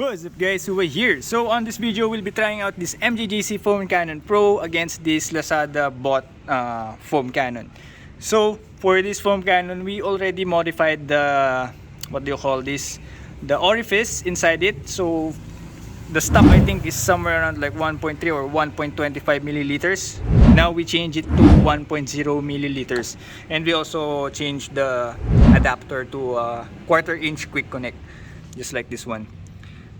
What's up guys, Uwe here. So on this video, we'll be trying out this MGJC foam cannon Pro against this Lazada bought foam cannon. So for this foam cannon, we already modified the, what do you call this, the orifice inside it. So the stock I think is somewhere around like 1.3 or 1.25 milliliters. Now we change it to 1.0 milliliters, and we also changed the adapter to a 1/4 inch quick connect, just like this one.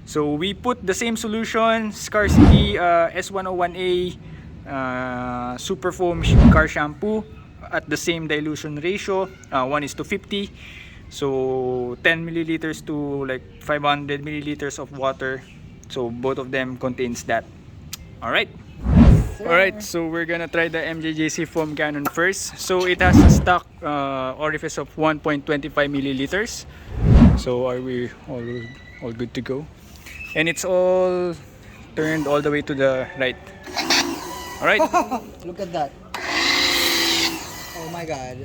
So we put the same solution, SCARCITY S101A super foam car shampoo at the same dilution ratio, 1:50. So 10 milliliters to like 500 milliliters of water. So both of them contains that. Alright. Alright, so we're gonna try the MJJC foam cannon first. So it has a stock orifice of 1.25 milliliters. So are we all good to go? And it's all turned all the way to the right. Alright. Look at that. Oh my god.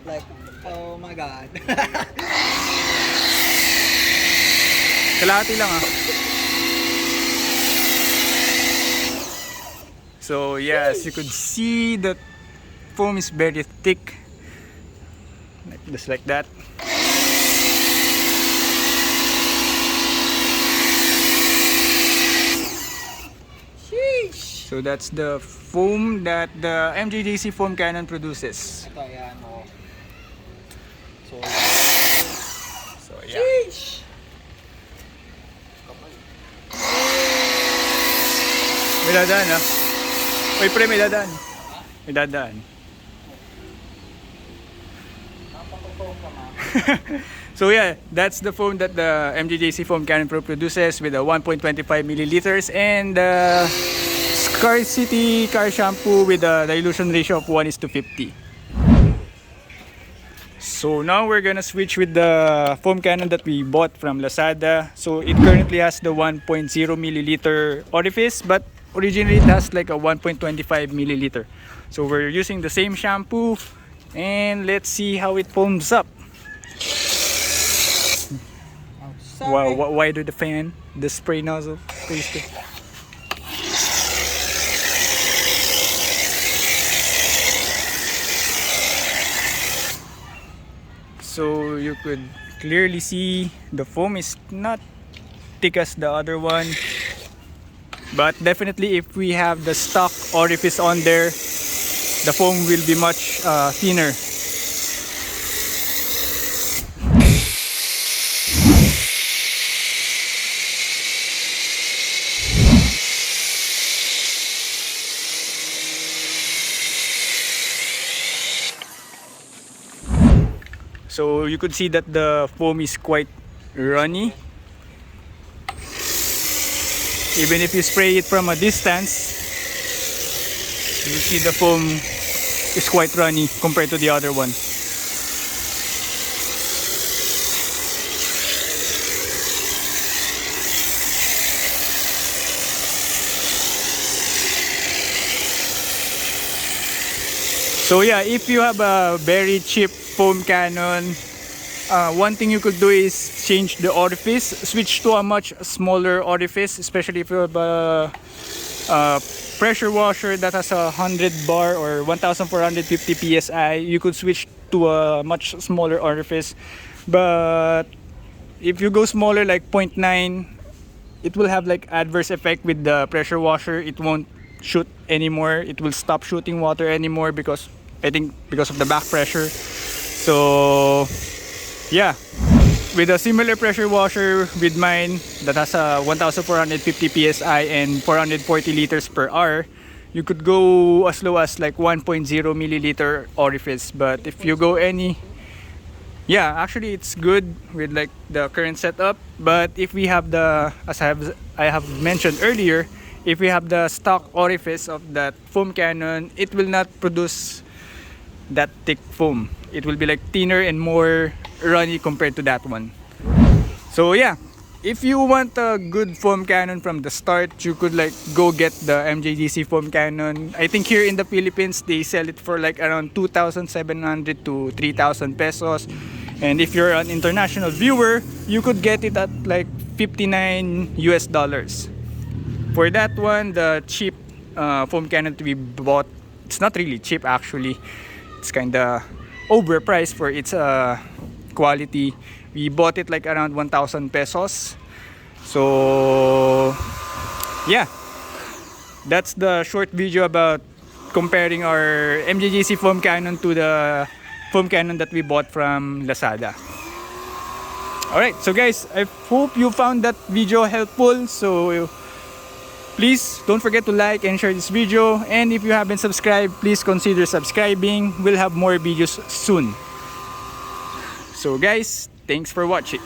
Like, oh my god. Kalahati lang ah. So yes, you could see the foam is very thick. Just like that. So that's the foam that the MGJC foam cannon produces. Ito, yan o. So yeah. May dadaan ah. Uy pre, may dadaan. May dadaan. So yeah, that's the foam that the MGJC foam cannon Pro produces with a 1.25 milliliters and SCARCITY car shampoo with a dilution ratio of 1:50. So now we're gonna switch with the foam cannon that we bought from Lazada. So it currently has the 1.0 milliliter orifice, but originally it has like a 1.25 milliliter. So we're using the same shampoo, and let's see how it foams up. Wow, why do the fan, the spray nozzle? So you could clearly see the foam is not thick as the other one, but definitely if we have the stock orifice on there, the foam will be much thinner. So you could see that the foam is quite runny. Even if you spray it from a distance, you see the foam is quite runny compared to the other one. So yeah, if you have a very cheap foam cannon, one thing you could do is change the orifice, switch to a much smaller orifice, especially if you have a pressure washer that has a 100 bar or 1450 psi. You could switch to a much smaller orifice, but if you go smaller like 0.9, it will have like adverse effect with the pressure washer. It won't shoot anymore. It will stop shooting water anymore because I think because of the back pressure. So yeah, with a similar pressure washer with mine that has a 1450 psi and 440 liters per hour, you could go as low as like 1.0 milliliter orifice. But if you go any, yeah, actually it's good with like the current setup. But if we have the, as I have mentioned earlier, if we have the stock orifice of that foam cannon, it will not produce that thick foam. It will be like thinner and more runny compared to that one. So yeah, if you want a good foam cannon from the start, you could like go get the MJJC foam cannon. I think here in the Philippines they sell it for like around 2,700 to 3,000 pesos. And if you're an international viewer, you could get it at like $59 US. For that one, the cheap foam cannon we bought, it's not really cheap actually. It's kinda overpriced for its quality. We bought it like around 1,000 pesos. So yeah, that's the short video about comparing our MJJC foam cannon to the foam cannon that we bought from Lazada. Alright, so guys, I hope you found that video helpful. So please don't forget to like and share this video. And if you haven't subscribed, please consider subscribing. We'll have more videos soon. So guys, thanks for watching.